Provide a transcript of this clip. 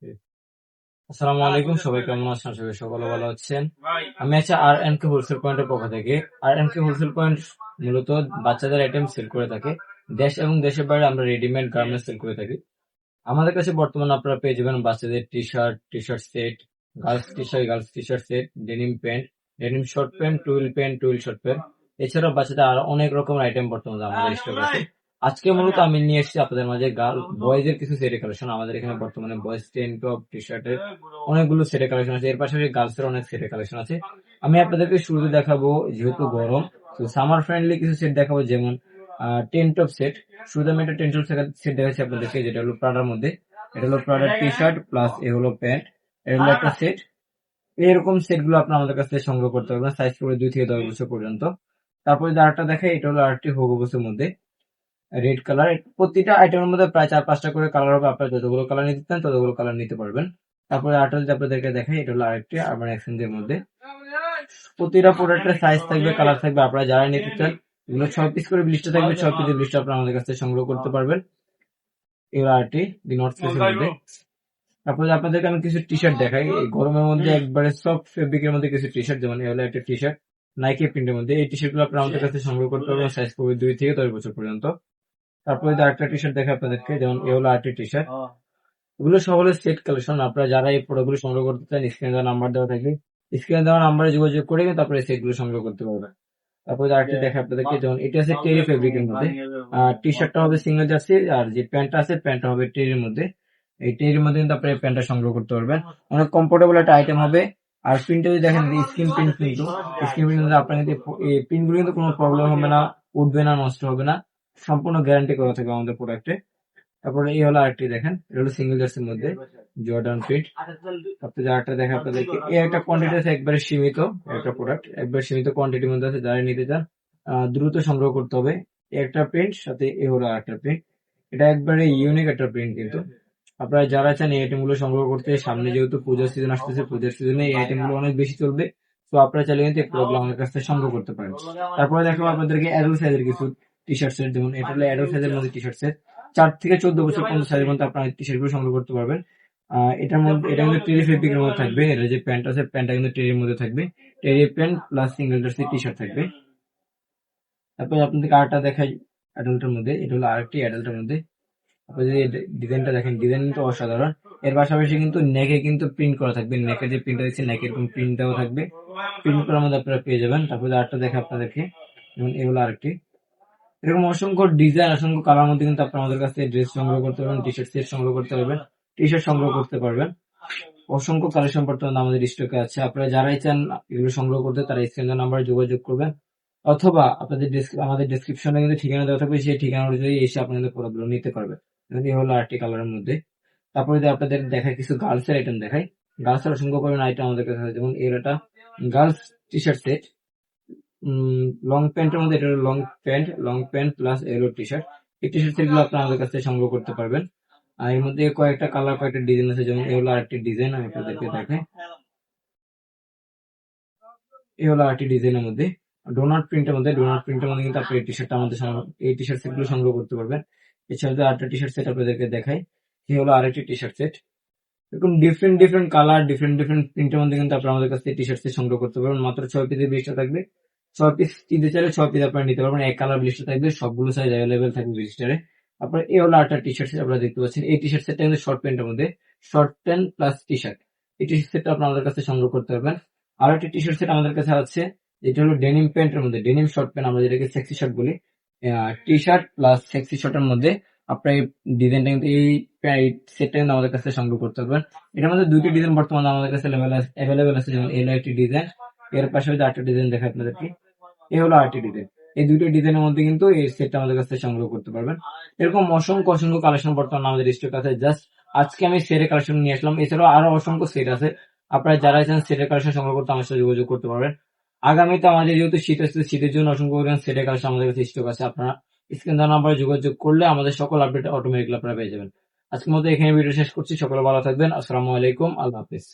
আসসালামু আলাইকুম, সবাই কেমন আছেন? আশা করি সকলে ভালো আছেন। আমি আছি আর এন কে হোলসেল পয়েন্টের পক্ষ থেকে। আর এন কে হোলসেল পয়েন্ট মূলত বাচ্চাদের আইটেম সেল করে থাকে। দেশ এবং দেশের বাইরে আমরা রেডিমেড গার্মেন্টস সেল করে থাকি। আমাদের কাছে বর্তমানে আপনারা পেয়ে যাবেন বাচ্চাদের T shirt set, girls T shirt set, denim pant, denim short pant, twill short pant. এছাড়াও বাচ্চাদের আরো অনেক রকমের আইটেম বর্তমানে আমাদের স্টক আছে। আজকে মূলত আমি নিয়ে এসেছি আপনাদের মাঝে বয়েজ এর কিছু সেটের কালেকশন। আমাদের এখানে বর্তমানে বয়েজ টেন টপ টি শার্টের অনেকগুলো সেটের কালেকশন আছে। এর পাশাপাশি গার্লস এর অনেক সেটের কালেকশন আছে। আমি আপনাদেরকে শুরুতে দেখাবো, যেহেতু গরম, তো সামার ফ্রেন্ডলি কিছু সেট দেখাবো, যেমন টেন টপ সেট। শুরুতে আমি একটা টেন টপ সেট দেখাচ্ছি আপনাদেরকে, যেটা হলো প্রাডার মধ্যে। এটা হলো প্রাডার টি শার্ট প্লাস এ হলো প্যান্ট। এটা হলো একটা সেট। এরকম সেট গুলো আপনি আমাদের কাছ থেকে সংগ্রহ করতে পারবেন, সাইজ করে 2 থেকে 10 বছর পর্যন্ত। তারপরে যে আরেকটা দেখে, এটা হলো আরেকটি হোগো বক্সের মধ্যে রেড কালার। প্রতিটা আইটেমের মধ্যে প্রায় 4-5টা করে কালার হবে। আপনার যতগুলো কালার নিতে চান ততগুলো কালার নিতে পারবেন। তারপরে আরেকটা যদি আপনাদেরকে দেখাই, এটা হলো আরেকটি আরবান এক্সচেঞ্জের মধ্যে। প্রতিটা প্রোডাক্টের সাইজ থাকবে, কালার থাকবে। আপনারা যারা নিতে চান, এগুলো 6 পিস করে ব্লিস্টার থাকবে। 6 পিসের ব্লিস্টার আপনারা আমাদের কাছ থেকে সংগ্রহ করতে পারবেন। এগুলো আরেকটি দি নর্থ ফেসের মধ্যে। তারপরে আপনাদেরকে আমি কিছু টি শার্ট দেখাই, এই গরমের মধ্যে একবারে সফট ফেব্রিকের মধ্যে কিছু টি শার্ট, যেমন এই হলো একটা টি শার্ট নাইকি প্রিন্টের মধ্যে। এই টি শার্ট গুলো আপনারা আমাদের কাছে সংগ্রহ করতে পারবেন, সাইজ করবে 2 থেকে 10 বছর পর্যন্ত। তারপরে যে আরেকটা টি শার্ট দেখা আপনাদেরকে, যেমন এ হলো আরেকটি টি শার্ট। এগুলো সব হলো সেট কালেকশন। আপনারা যারা এই প্রোডাক্ট গুলো সংগ্রহ করতে চান, স্ক্রিনে দেওয়া নাম্বার দেওয়া থাকবে, স্ক্রিনে দেওয়া নাম্বারে যোগাযোগ করে কিন্তু তারপরে সেট গুলো সংগ্রহ করতে পারবেন। তারপরে যে আরেকটি দেখা আপনাদেরকে, যেমন এটা আছে টেরি ফেব্রিকের মধ্যে। টি শার্টটা হবে সিঙ্গেল জার্সি, আর যে প্যান্টটা আছে প্যান্টটা হবে টেরির মধ্যে। এই টেরির মধ্যে কিন্তু আপনি প্যান্টটা সংগ্রহ করতে পারবেন। অনেক কমফোর্টেবল একটা আইটেম হবে। আর প্রিন্টটা যদি দেখেন, স্ক্রিন প্রিন্ট, কিন্তু স্ক্রিন প্রিন্ট আপনার কিন্তু এই প্রিন্ট গুলো কিন্তু কোনো প্রবলেম হবে না, উঠবে না, নষ্ট হবে না। সম্পূর্ণ গ্যারান্টি করা থাকবে আমাদের প্রোডাক্টে। তারপরে এই হলো আরেকটি দেখেন, এটা হলো সিঙ্গেল জার্সির মধ্যে জর্ডান ফিট। তারপরে আরেকটা দেখা আপনাদেরকে, এই একটা কোয়ান্টিটি আছে একবারে সীমিত, একটা প্রোডাক্ট একবারে সীমিত কোয়ান্টিটির মধ্যে আছে। যারা নিতে চান দ্রুত সংগ্রহ করতে হবে। এই একটা প্রিন্ট, সাথে এ হলো আরেকটা প্রিন্ট। এটা একবারে ইউনিক একটা প্রিন্ট কিন্তু। আপনারা যারা চান এই আইটেম গুলো সংগ্রহ করতে, সামনে যেহেতু পূজার সিজন আসতেছে, পূজার সিজনে এই আইটেম গুলো অনেক বেশি চলবে। তো আপনারা চাইলে কিন্তু এই প্রোডাক্ট আমাদের কাছ থেকে সংগ্রহ করতে পারেন। তারপরে দেখাবো আপনাদেরকে অ্যাডাল্ট সাইজের কিছু টি শার্ট সেট, যেমন এটা হলো অ্যাডাল্ট সাইজের মধ্যে টি শার্ট সেট। 4 থেকে 14 বছর পর্যন্ত সাইজের মধ্যে আপনারা টি শার্ট গুলো সংগ্রহ করতে পারবেন। এটার মধ্যে, এটা কিন্তু টেরি ফেব্রিকের মধ্যে থাকবে। এটা যে প্যান্ট আছে প্যান্টটা কিন্তু টেরির মধ্যে থাকবে। Terry pant plus single jersey T shirt থাকবে। তারপরে আপনাদেরকে আরেকটা দেখাই অ্যাডাল্টের মধ্যে, এটা হলো আরেকটি অ্যাডাল্টের মধ্যে। আপনি যদি ডিজাইনটা দেখেন, ডিজাইন কিন্তু অসাধারণ। এর পাশাপাশি কিন্তু নেকে কিন্তু প্রিন্ট করা থাকবে। নেকের যে প্রিন্টটা দিচ্ছে, নেকের এরকম প্রিন্ট দেওয়া থাকবে। প্রিন্ট করার মধ্যে আপনারা পেয়ে যাবেন। তারপরে আরেকটা দেখে আপনাদেরকে, যেমন এগুলো আরেকটি। এরকম অসংখ্য ডিজাইন, অসংখ্য কালার মধ্যে কিন্তু আপনারা আমাদের কাছ থেকে ড্রেস সংগ্রহ করতে পারবেন, টি শার্ট সেট সংগ্রহ করতে পারবেন, টি শার্ট সংগ্রহ করতে পারবেন। অসংখ্য কালেকশন বর্তমানে আমাদের স্টকে আছে। আপনারা যারাই চান এগুলো সংগ্রহ করতে, তারা স্ক্রিনের নাম্বারে যোগাযোগ করবেন, অথবা আপনাদের আমাদের ডেসক্রিপশনে কিন্তু ঠিকানা দেওয়া থাকবে, সেই ঠিকানা অনুযায়ী এসে আপনাদের প্রোডাক্টগুলো নিতে পারবেন। এই হলো আরেকটি কালারের মধ্যে। তারপরে যদি আপনাদের দেখায় কিছু গার্লস এর আইটেম দেখাই, গার্লস এর অসংখ্য পরিমাণ আইটেম আমাদের কাছে আছে। যেমন এর একটা girls T shirt set, long প্যান্টের মধ্যে। এটা লং প্যান্ট প্লাস এলো টি শার্ট। এই টি শার্ট সেট গুলো আপনারা আমাদের কাছ থেকে সংগ্রহ করতে পারবেন। আর এর মধ্যে কয়েকটা কালার, কয়েকটা ডিজাইন আছে, যেমন এগুলো আরেকটি ডিজাইন আমি আপনাদেরকে দেখাই। এই হলো আরেকটি ডিজাইনের মধ্যে ডোনাট প্রিন্টের মধ্যে কিন্তু আপনি এই টি শার্টটা আমাদের এই টি শার্ট সেট গুলো সংগ্রহ করতে পারবেন। এছাড়া যদি আরেকটা টি শার্ট সেট আপনাদেরকে দেখাই, এই হলো আরেকটি টি শার্ট সেট। এরকম ডিফারেন্ট কালার, ডিফারেন্ট প্রিন্টের মধ্যে কিন্তু আপনারা আমাদের কাছ থেকে টি শার্ট সেট সংগ্রহ করতে পারবেন। মাত্র 6 পিসের ব্লিস্টার থাকবে। 6 পিস কিনতে চাইলে 6 পিস আপনারা নিতে পারবেন। এক কালার ব্লিস্টার থাকবে, সবগুলো সাইজ অ্যাভেলেবেল থাকবে ব্লিস্টারে। আপনার এই হলো আরেকটা টি শার্ট সেট আপনারা দেখতে পাচ্ছেন। এই টি শার্ট সেটটা কিন্তু শর্ট প্যান্টের মধ্যে, short pant plus T shirt. এই টি শার্ট সেটটা আপনারা আমাদের কাছে সংগ্রহ করতে পারবেন। আর একটা টি শার্ট সেট আমাদের কাছে আছে, যেটা হলো ডেনিম প্যান্টের মধ্যে, ডেনিম শর্ট প্যান্ট, আমরা যেটাকে সেক্সি শার্ট বলি। টি শার্ট প্লাস সেক্সি শার্টের মধ্যে আপনার এই ডিজাইনটা কিন্তু, এই সেটটা কিন্তু আমাদের কাছে সংগ্রহ করতে পারবেন। এটার মধ্যে দুইটি ডিজাইন বর্তমানে আমাদের কাছে অ্যাভেলেবেল আছে, যেমন এলো একটি ডিজাইন, এর পাশাপাশি আরেকটা ডিজাইন দেখা আপনাদেরকে। এই হলো আরেকটি ডিজাইন। এই দুইটা ডিজাইনের মধ্যে কিন্তু এই সেটটা আমাদের কাছ থেকে সংগ্রহ করতে পারবেন। এরকম অসংখ্য কালেকশন বর্তমানে আমাদের স্টক আছে। জাস্ট আজকে আমি সেটের কালেকশন নিয়ে আসলাম, এছাড়াও আরো অসংখ্য সেট আছে। আপনারা যারা চান সেটের কালেকশন সংগ্রহ করতে, আমার সাথে যোগাযোগ করতে পারবেন। আগামীতে আমাদের যেহেতু শীত আসছে, শীতের জন্য অসংখ্য পরিমাণ সেটের কালেকশন আমাদের কাছে স্টক আছে। আপনারা স্ক্রিন দেওয়া নাম্বারে যোগাযোগ করলে আমাদের সকল আপডেট অটোমেটিকলি আপনারা পেয়ে যাবেন। আজকের মতো এখানে ভিডিও শেষ করছি। সকলে ভালো থাকবেন। আসসালামু আলাইকুম, আল্লাহ হাফিজ।